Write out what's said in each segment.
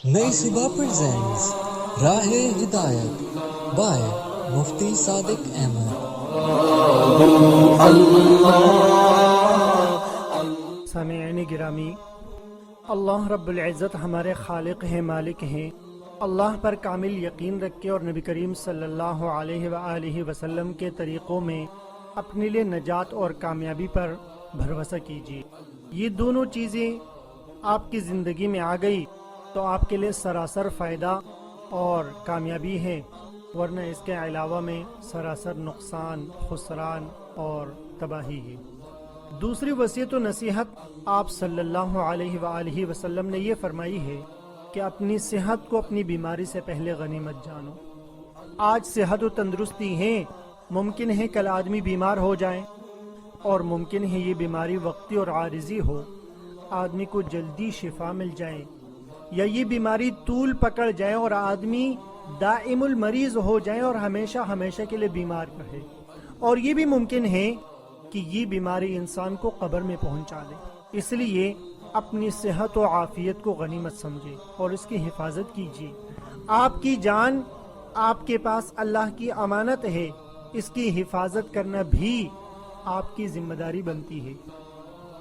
نئی صبح پریزنٹس راہ ہدایت بائے مفتی صادق احمد۔ سامعین گرامی، اللہ رب العزت ہمارے خالق ہیں، مالک ہیں۔ اللہ پر کامل یقین رکھے اور نبی کریم صلی اللہ علیہ وآلہ وسلم کے طریقوں میں اپنے لیے نجات اور کامیابی پر بھروسہ کیجیے۔ یہ دونوں چیزیں آپ کی زندگی میں آ گئی تو آپ کے لیے سراسر فائدہ اور کامیابی ہے، ورنہ اس کے علاوہ میں سراسر نقصان، خسران اور تباہی ہے۔ دوسری وصیت و نصیحت آپ صلی اللہ علیہ وآلہ وسلم نے یہ فرمائی ہے کہ اپنی صحت کو اپنی بیماری سے پہلے غنیمت جانو۔ آج صحت و تندرستی ہیں، ممکن ہے کل آدمی بیمار ہو جائے، اور ممکن ہے یہ بیماری وقتی اور عارضی ہو، آدمی کو جلدی شفا مل جائے، یا یہ بیماری طول پکڑ جائے اور آدمی دائم المریض ہو جائے اور ہمیشہ کے لیے بیمار رہے، اور یہ بھی ممکن ہے کہ یہ بیماری انسان کو قبر میں پہنچا دے۔ اس لیے اپنی صحت و عافیت کو غنیمت سمجھے اور اس کی حفاظت کیجیے۔ آپ کی جان آپ کے پاس اللہ کی امانت ہے، اس کی حفاظت کرنا بھی آپ کی ذمہ داری بنتی ہے۔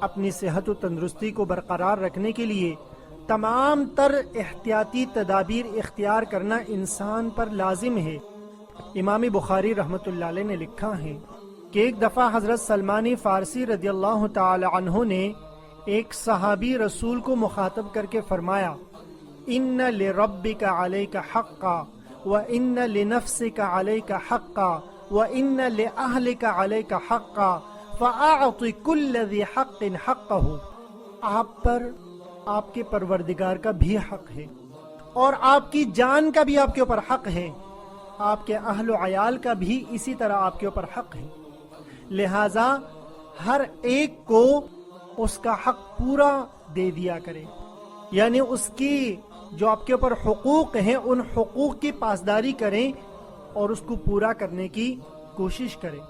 اپنی صحت و تندرستی کو برقرار رکھنے کے لیے تمام تر احتیاطی تدابیر اختیار کرنا انسان پر لازم ہے۔ امام بخاری رحمۃ اللہ علیہ نے لکھا ہے کہ ایک دفعہ حضرت سلمان فارسی رضی اللہ تعالی عنہ نے ایک صحابی رسول کو مخاطب کر کے فرمایا، ان لربک علیک حقا وان لنفسک علیک حقا وان لاہلک علیک حقا فاعط کل ذی حق حقہ۔ آپ پر آپ کے پروردگار کا بھی حق ہے، اور آپ کی جان کا بھی آپ کے اوپر حق ہے، آپ کے اہل و عیال کا بھی اسی طرح آپ کے اوپر حق ہے۔ لہذا ہر ایک کو اس کا حق پورا دے دیا کرے، یعنی اس کی جو آپ کے اوپر حقوق ہیں ان حقوق کی پاسداری کریں اور اس کو پورا کرنے کی کوشش کریں۔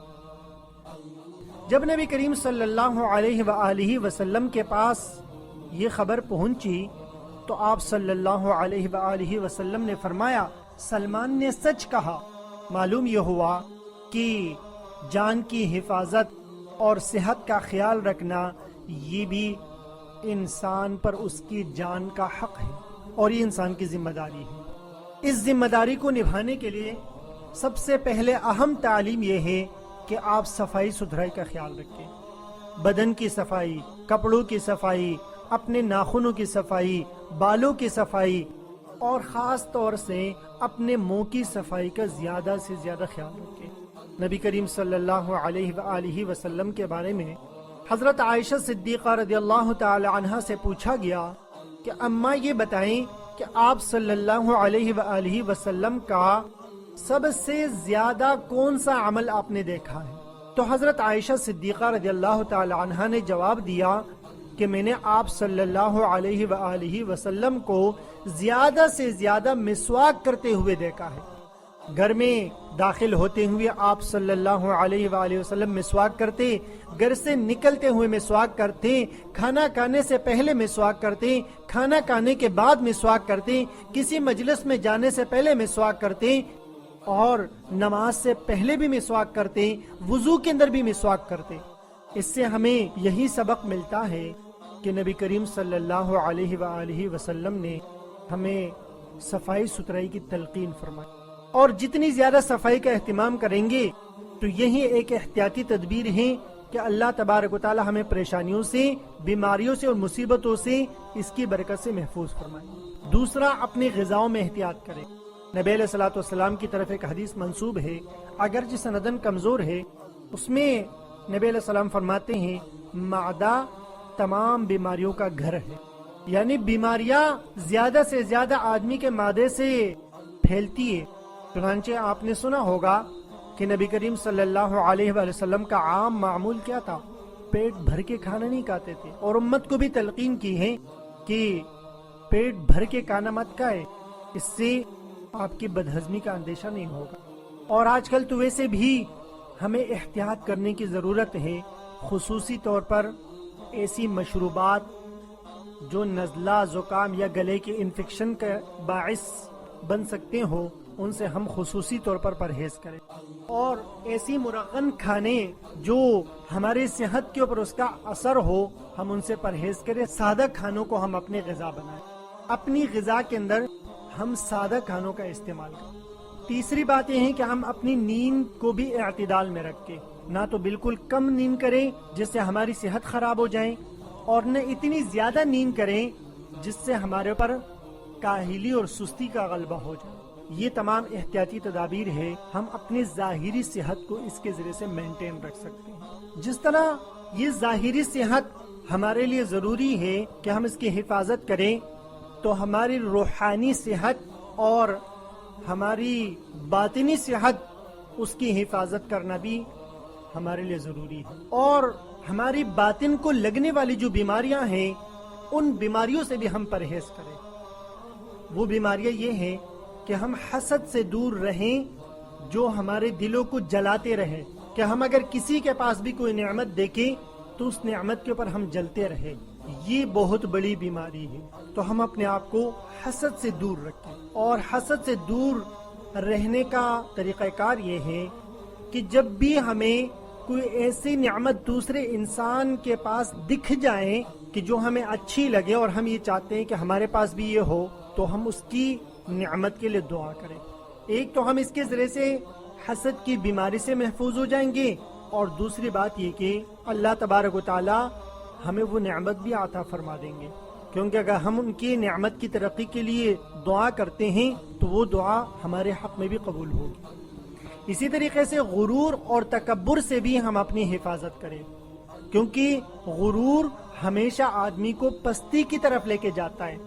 جب نبی کریم صلی اللہ علیہ وآلہ وسلم کے پاس یہ خبر پہنچی تو آپ صلی اللہ علیہ وآلہ وسلم نے فرمایا، سلمان نے سچ کہا۔ معلوم یہ ہوا کہ جان کی حفاظت اور صحت کا خیال رکھنا یہ بھی انسان پر اس کی جان کا حق ہے، اور یہ انسان کی ذمہ داری ہے۔ اس ذمہ داری کو نبھانے کے لیے سب سے پہلے اہم تعلیم یہ ہے کہ آپ صفائی ستھرائی کا خیال رکھیں۔ بدن کی صفائی، کپڑوں کی صفائی، اپنے ناخنوں کی صفائی، بالوں کی صفائی، اور خاص طور سے اپنے منہ کی صفائی کا زیادہ سے زیادہ خیال رکھیں۔ نبی کریم صلی اللہ علیہ وآلہ وسلم کے بارے میں حضرت عائشہ صدیقہ رضی اللہ تعالی عنہا سے پوچھا گیا کہ اماں یہ بتائیں کہ آپ صلی اللہ علیہ وآلہ وسلم کا سب سے زیادہ کون سا عمل آپ نے دیکھا ہے؟ تو حضرت عائشہ صدیقہ رضی اللہ تعالی عنہا نے جواب دیا کہ میں نے آپ صلی اللہ علیہ وآلہ وسلم کو زیادہ سے زیادہ مسواک کرتے ہوئے دیکھا ہے۔ گھر میں داخل ہوتے ہوئے آپ صلی اللہ علیہ وآلہ وسلم مسواک کرتے، گھر سے نکلتے ہوئے مسواک کرتے، کھانا کھانے سے پہلے مسواک کرتے، کھانا کھانے کے بعد مسواک کرتے، کسی مجلس میں جانے سے پہلے مسواک کرتے، اور نماز سے پہلے بھی مسواک کرتے، وضو کے اندر بھی مسواک کرتے۔ اس سے ہمیں یہی سبق ملتا ہے کہ نبی کریم صلی اللہ علیہ وآلہ وسلم نے ہمیں صفائی ستھرائی کی تلقین فرمائی، اور جتنی زیادہ صفائی کا اہتمام کریں گے تو یہی ایک احتیاطی تدبیر ہے کہ اللہ تبارک و تعالی ہمیں پریشانیوں سے، بیماریوں سے اور مصیبتوں سے اس کی برکت سے محفوظ فرمائے۔ دوسرا، اپنی غذاؤں میں احتیاط کریں۔ نبی علیہ الصلوۃ والسلام کی طرف ایک حدیث منسوب ہے، اگرچہ سندن کمزور ہے، اس میں نبی علیہ السلام فرماتے ہیں معدہ تمام بیماریوں کا گھر ہے، یعنی بیماریاں زیادہ سے زیادہ آدمی کے معدے سے پھیلتی ہے۔ چنانچہ آپ نے سنا ہوگا کہ نبی کریم صلی اللہ علیہ وآلہ وسلم کا عام معمول کیا تھا؟ پیٹ بھر کے کھانا نہیں کھاتے تھے، اور امت کو بھی تلقین کی ہے کہ پیٹ بھر کے کھانا مت کھائے، اس سے آپ کی بدہضمی کا اندیشہ نہیں ہوگا۔ اور آج کل تو ویسے بھی ہمیں احتیاط کرنے کی ضرورت ہے، خصوصی طور پر ایسی مشروبات جو نزلہ، زکام یا گلے کے انفیکشن کا باعث بن سکتے ہوں ان سے ہم خصوصی طور پر پرہیز کریں، اور ایسی مرغن کھانے جو ہماری صحت کے اوپر اس کا اثر ہو ہم ان سے پرہیز کریں۔ سادہ کھانوں کو ہم اپنی غذا بنائیں، اپنی غذا کے اندر ہم سادہ کھانوں کا استعمال کریں۔ تیسری بات یہ ہے کہ ہم اپنی نیند کو بھی اعتدال میں رکھیں، نہ تو بالکل کم نیند کریں جس سے ہماری صحت خراب ہو جائے، اور نہ اتنی زیادہ نیند کریں جس سے ہمارے اوپر کاہلی اور سستی کا غلبہ ہو جائے۔ یہ تمام احتیاطی تدابیر ہے، ہم اپنی ظاہری صحت کو اس کے ذریعے سے مینٹین رکھ سکتے ہیں۔ جس طرح یہ ظاہری صحت ہمارے لیے ضروری ہے کہ ہم اس کی حفاظت کریں، تو ہماری روحانی صحت اور ہماری باطنی صحت اس کی حفاظت کرنا بھی ہمارے لیے ضروری ہے۔ اور ہماری باطن کو لگنے والی جو بیماریاں ہیں ان بیماریوں سے بھی ہم پرہیز کریں۔ وہ بیماریاں یہ ہیں کہ ہم حسد سے دور رہیں جو ہمارے دلوں کو جلاتے رہے، کہ ہم اگر کسی کے پاس بھی کوئی نعمت دیکھیں تو اس نعمت کے اوپر ہم جلتے رہے، یہ بہت بڑی بیماری ہے۔ تو ہم اپنے آپ کو حسد سے دور رکھیں، اور حسد سے دور رہنے کا طریقہ کار یہ ہے کہ جب بھی ہمیں کوئی ایسی نعمت دوسرے انسان کے پاس دکھ جائے کہ جو ہمیں اچھی لگے اور ہم یہ چاہتے ہیں کہ ہمارے پاس بھی یہ ہو، تو ہم اس کی نعمت کے لیے دعا کریں۔ ایک تو ہم اس کے ذریعے سے حسد کی بیماری سے محفوظ ہو جائیں گے، اور دوسری بات یہ کہ اللہ تبارک و تعالی ہمیں وہ نعمت بھی عطا فرما دیں گے، کیونکہ اگر ہم ان کی نعمت کی ترقی کے لیے دعا کرتے ہیں تو وہ دعا ہمارے حق میں بھی قبول ہوگی۔ اسی طریقے سے غرور اور تکبر سے بھی ہم اپنی حفاظت کریں، کیونکہ غرور ہمیشہ آدمی کو پستی کی طرف لے کے جاتا ہے،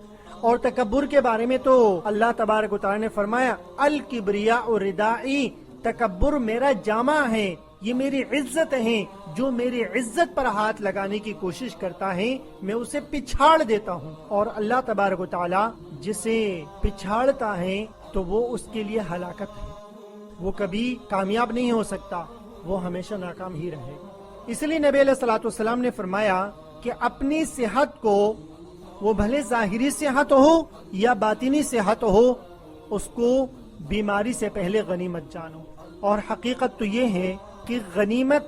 اور تکبر کے بارے میں تو اللہ تبارک و تعالی نے فرمایا الکبریاء ردائی، تکبر میرا جامہ ہے، یہ میری عزت ہے، جو میری عزت پر ہاتھ لگانے کی کوشش کرتا ہے میں اسے پچھاڑ دیتا ہوں، اور اللہ تبارک و تعالی جسے پچھاڑتا ہے تو وہ اس کے لیے ہلاکت ہے، وہ کبھی کامیاب نہیں ہو سکتا، وہ ہمیشہ ناکام ہی رہے گا۔ اس لیے نبی علیہ الصلوۃ والسلام نے فرمایا کہ اپنی صحت کو، وہ بھلے ظاہری صحت ہو یا باطنی صحت ہو، اس کو بیماری سے پہلے غنیمت جانو۔ اور حقیقت تو یہ ہے کہ غنیمت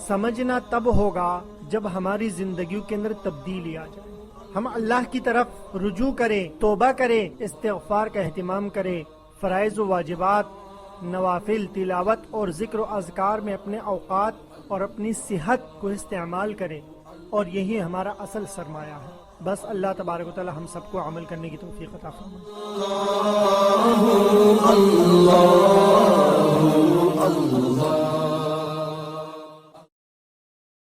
سمجھنا تب ہوگا جب ہماری زندگیوں کے اندر تبدیلی آ جائے، ہم اللہ کی طرف رجوع کریں، توبہ کریں، استغفار کا اہتمام کریں، فرائض و واجبات، نوافل، تلاوت اور ذکر و اذکار میں اپنے اوقات اور اپنی صحت کو استعمال کریں، اور یہی ہمارا اصل سرمایہ ہے۔ بس اللہ تبارک و تعالی ہم سب کو عمل کرنے کی توفیق عطا فرمائے۔